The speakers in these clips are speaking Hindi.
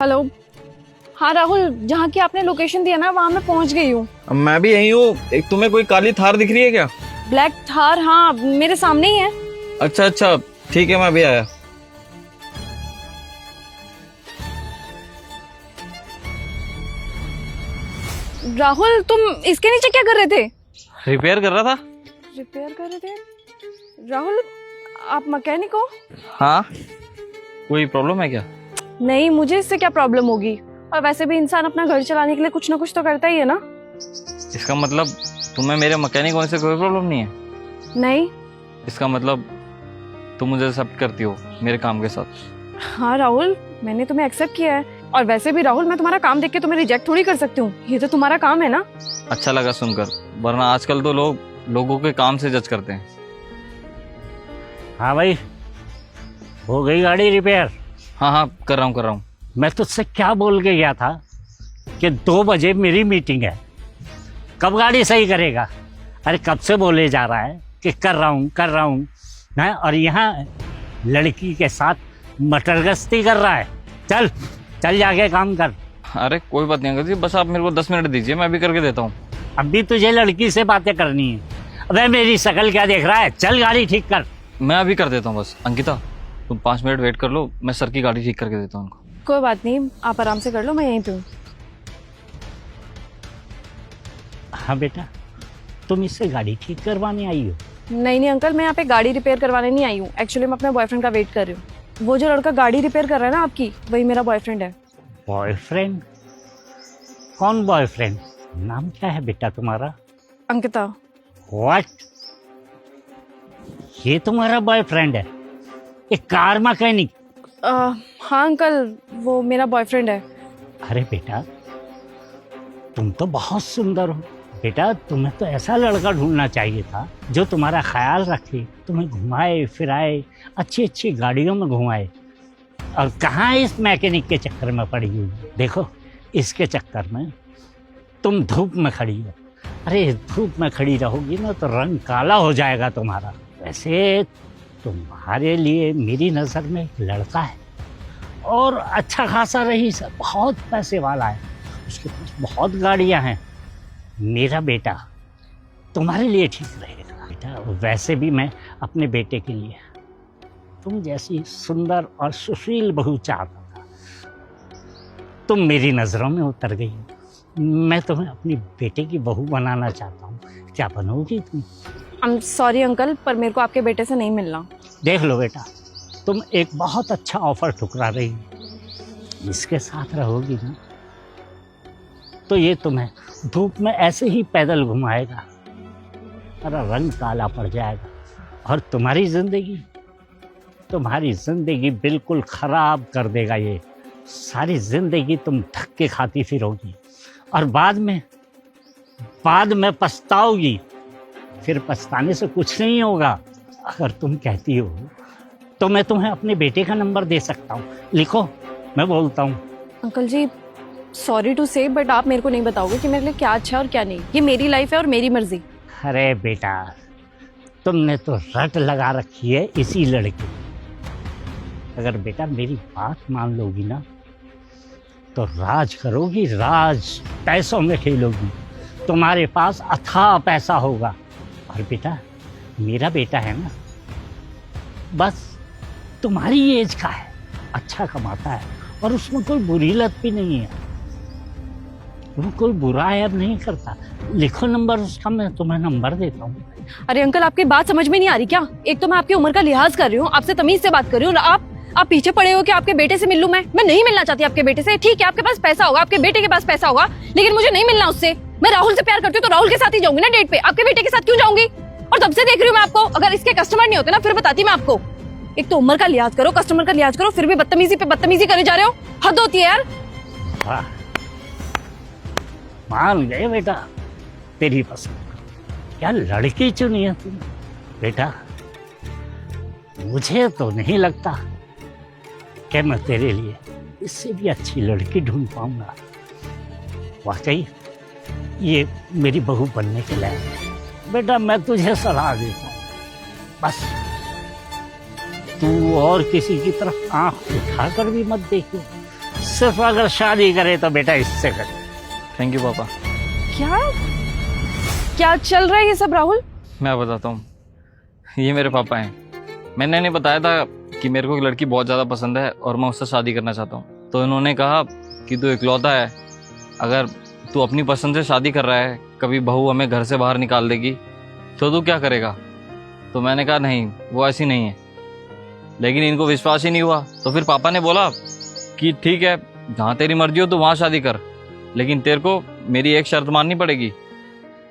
हेलो। हाँ राहुल, जहाँ की आपने लोकेशन दिया ना वहाँ मैं पहुँच गई हूँ। मैं भी यही हूँ। एक तुम्हें कोई काली थार दिख रही है क्या? ब्लैक थार, हाँ मेरे सामने ही है। अच्छा अच्छा, ठीक है, मैं भी आया। राहुल तुम इसके नीचे क्या कर रहे थे? रिपेयर कर रहा था। रिपेयर कर रहे थे? राहुल आप मैकेनिक हो? हाँ, कोई प्रॉब्लम है क्या? नहीं, मुझे इससे क्या प्रॉब्लम होगी। और वैसे भी इंसान अपना घर चलाने के लिए कुछ ना कुछ तो करता ही है ना। इसका मतलब तुम्हें मेरे मैकेनिक होने से कोई प्रॉब्लम नहीं है? नहीं। इसका मतलब तुम मुझे एक्सेप्ट करती हो मेरे काम के साथ? हाँ राहुल, मैंने तुम्हें एक्सेप्ट किया है। और वैसे भी राहुल, मैं तुम्हारा काम देख के तुम्हें रिजेक्ट थोड़ी कर सकती हूँ। ये तो तुम्हारा काम है ना। अच्छा लगा सुनकर, वरना आजकल तो लोग लोगों के काम से जज करते हैं। हाँ भाई, हो गई गाड़ी रिपेयर? हाँ हाँ, कर रहा हूँ। मैं तुझसे क्या बोल के गया था कि 2 बजे मेरी मीटिंग है। कब गाड़ी सही करेगा? अरे कब से बोले जा रहा है कि कर रहा हूँ हैं, और यहाँ लड़की के साथ मटरगस्ती कर रहा है। चल चल जाके काम कर। अरे कोई बात नहीं अंकल जी, बस आप मेरे को 10 मिनट दीजिए, मैं अभी करके देता हूँ। अभी तुझे लड़की से बातें करनी है? अबे मेरी शक्ल क्या देख रहा है? चल गाड़ी ठीक कर। मैं अभी कर देता हूँ बस। अंकिता, तुम 5 मिनट वेट कर लो, मैं सर की गाड़ी ठीक करके देता हूँ उनको। कोई बात नहीं, आप आराम से कर लो, मैं यहीं पे हूँ। हाँ बेटा, तुम इससे गाड़ी ठीक करवाने आई हो? नहीं अंकल, मैं यहाँ पे गाड़ी रिपेयर करवाने नहीं आई हूँ। एक्चुअली मैं अपने बॉयफ्रेंड का वेट कर रही हूँ। वो जो लड़का गाड़ी रिपेयर कर रहा है ना आपकी, वही मेरा बॉयफ्रेंड है। बॉयफ्रेंड? कौन बॉयफ्रेंड? नाम क्या है बेटा तुम्हारा? अंकिता। व्हाट? ये तुम्हारा बॉयफ्रेंड है? एक कार मैकेनिक? हाँ अंकल, वो मेरा बॉयफ्रेंड है। अरे बेटा, तुम तो बहुत सुंदर हो बेटा। तुम्हें तो ऐसा लड़का ढूंढना चाहिए था जो तुम्हारा ख्याल रखे, तुम्हें घुमाए फिराए, अच्छी अच्छी गाड़ियों में घुमाए। और कहाँ इस मैकेनिक के चक्कर में पड़ी हुई? देखो, इसके चक्कर में तुम धूप में खड़ी हो। अरे धूप में खड़ी रहोगी ना तो रंग काला हो जाएगा तुम्हारा। वैसे तुम्हारे लिए मेरी नज़र में एक लड़का है, और अच्छा खासा रईस है, बहुत पैसे वाला है, उसके पास बहुत गाड़ियां हैं। मेरा बेटा तुम्हारे लिए ठीक रहेगा बेटा। वैसे भी मैं अपने बेटे के लिए तुम जैसी सुंदर और सुशील बहू चाहता था। तुम मेरी नज़रों में उतर गई हो। मैं तुम्हें अपनी बेटे की बहू बनाना चाहता हूँ। क्या बनोगी तुम? आई एम सॉरी अंकल, पर मेरे को आपके बेटे से नहीं मिलना। देख लो बेटा, तुम एक बहुत अच्छा ऑफर ठुकरा रही हो। इसके साथ रहोगी ना तो ये तुम्हें धूप में ऐसे ही पैदल घुमाएगा, और रंग काला पड़ जाएगा, और तुम्हारी जिंदगी बिल्कुल खराब कर देगा। ये सारी जिंदगी तुम धक्के खाती फिरोगी, और बाद में पछताओगी। फिर पछताने से कुछ नहीं होगा। अगर तुम कहती हो तो मैं तुम्हें अपने बेटे का नंबर दे सकता हूँ। लिखो, मैं बोलता हूँ। अंकल जी, सॉरी टू से, बट आप मेरे को नहीं बताओगे कि मेरे लिए क्या अच्छा है और क्या नहीं। ये मेरी लाइफ है और मेरी मर्जी। अरे बेटा, तुमने तो रट लगा रखी है इसी लड़के। अगर बेटा मेरी बात मान लोगी ना तो राज करोगी, राज पैसों में खेलोगी। तुम्हारे पास अथाह पैसा होगा। और बेटा, मेरा बेटा है ना, बस तुम्हारी एज का है, अच्छा कमाता है, और उसमें कोई बुरी लत भी नहीं है। वो कोई बुरा ऐप नहीं करता। लिखो नंबर उसका, मैं तुम्हें नंबर देता हूँ। अरे अंकल, आपकी बात समझ में नहीं आ रही क्या? एक तो मैं आपकी उम्र का लिहाज कर रही हूँ, आपसे तमीज से बात कर रही हूँ, और आप पीछे पड़े हो कि आपके बेटे से मिल लूं। मैं नहीं मिलना चाहती आपके बेटे से। ठीक है, आपके पास पैसा होगा, आपके बेटे के पास पैसा होगा, लेकिन मुझे नहीं मिलना उससे। मैं राहुल से प्यार करती हूँ तो राहुल के साथ ही जाऊंगी ना डेट पे। आपके बेटे के साथ क्यों जाऊंगी? और तब से देख रही हूँ मैं आपको। अगर इसके कस्टमर नहीं होते ना फिर बताती मैं आपको। एक तो उम्र का लिहाज करो, कस्टमर का लिहाज करो, फिर भी बदतमीजी पे बदतमीजी करे जा रहे हो। हद होती है यार। वाह, मान गए बेटा तेरी पसंद। क्या लड़की चुनी है तुम बेटा। मुझे तो नहीं लगता कि मैं तेरे लिए इससे भी अच्छी लड़की ढूंढ पाऊंगा। वाकई ये मेरी बहू बनने के लायक है। बेटा मैं तुझे सलाह देता हूँ, बस तू और किसी की तरफ आंख उठाकर भी मत देखियो। सिर्फ अगर शादी करे तो बेटा इससे करे। थैंक यू पापा। क्या क्या चल रहा है ये सब राहुल? मैं बताता हूँ, ये मेरे पापा हैं। मैंने इन्हें बताया था कि मेरे को एक लड़की बहुत ज़्यादा पसंद है और मैं उससे शादी करना चाहता हूँ। तो इन्होंने कहा कि तू इकलौता है, अगर तू अपनी पसंद से शादी कर रहा है, कभी बहू हमें घर से बाहर निकाल देगी तो तू क्या करेगा? तो मैंने कहा नहीं, वो ऐसी नहीं है। लेकिन इनको विश्वास ही नहीं हुआ। तो फिर पापा ने बोला कि ठीक है, जहाँ तेरी मर्जी हो तो वहाँ शादी कर, लेकिन तेरे को मेरी एक शर्त माननी पड़ेगी।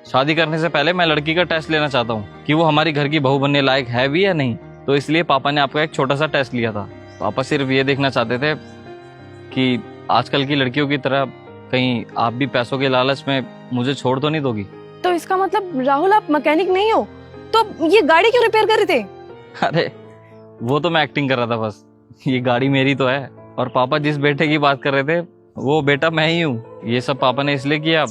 शादी करने से पहले मैं लड़की का टेस्ट लेना चाहता हूँ कि वो हमारी घर की बहू बनने लायक है भी या नहीं। तो इसलिए पापा ने आपका एक छोटा सा टेस्ट लिया था। पापा सिर्फ ये देखना चाहते थे कि आजकल की लड़कियों की तरह कहीं आप भी पैसों के लालच में मुझे छोड़ तो नहीं दोगी। तो इसका मतलब राहुल आप मैकेनिक नहीं हो, तो ये गाड़ी क्यों रिपेयर कर रहे थे? अरे वो तो मैं एक्टिंग कर रहा था बस। ये गाड़ी मेरी तो है, और पापा जिस बेटे की बात कर रहे थे वो बेटा मैं ही हूँ। ये सब पापा ने इसलिए किया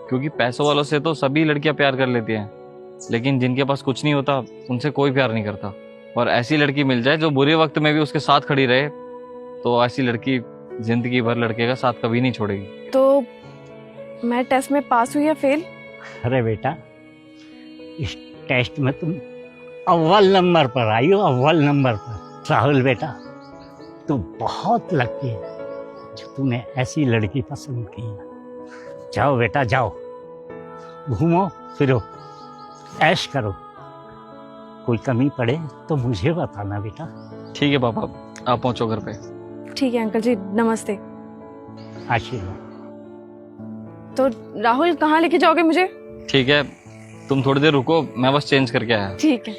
क्योंकि पैसों वालों से तो सभी लड़कियां प्यार कर लेती हैं, लेकिन जिनके पास कुछ नहीं होता उनसे कोई प्यार नहीं करता। और ऐसी लड़की मिल जाए जो बुरे वक्त में भी उसके साथ खड़ी रहे, तो ऐसी लड़की जिंदगी भर लड़के का साथ कभी नहीं छोड़ेगी। तो मैं टेस्ट में पास हुई या फेल? अरे बेटा, इस टेस्ट में तुम अव्वल नंबर पर आई हो, अव्वल नंबर पर। राहुल बेटा, तू बहुत लकी है जो तूने ऐसी लड़की पसंद की है। जाओ बेटा जाओ, घूमो फिरो, ऐश करो। कोई कमी पड़े तो मुझे बताना बेटा। ठीक है पापा, आप पहुंचो घर पे। ठीक है अंकल जी, नमस्ते। आशीर्वाद। तो राहुल कहाँ लेके जाओगे मुझे? ठीक है, तुम थोड़ी देर रुको, मैं बस चेंज करके आया। ठीक है।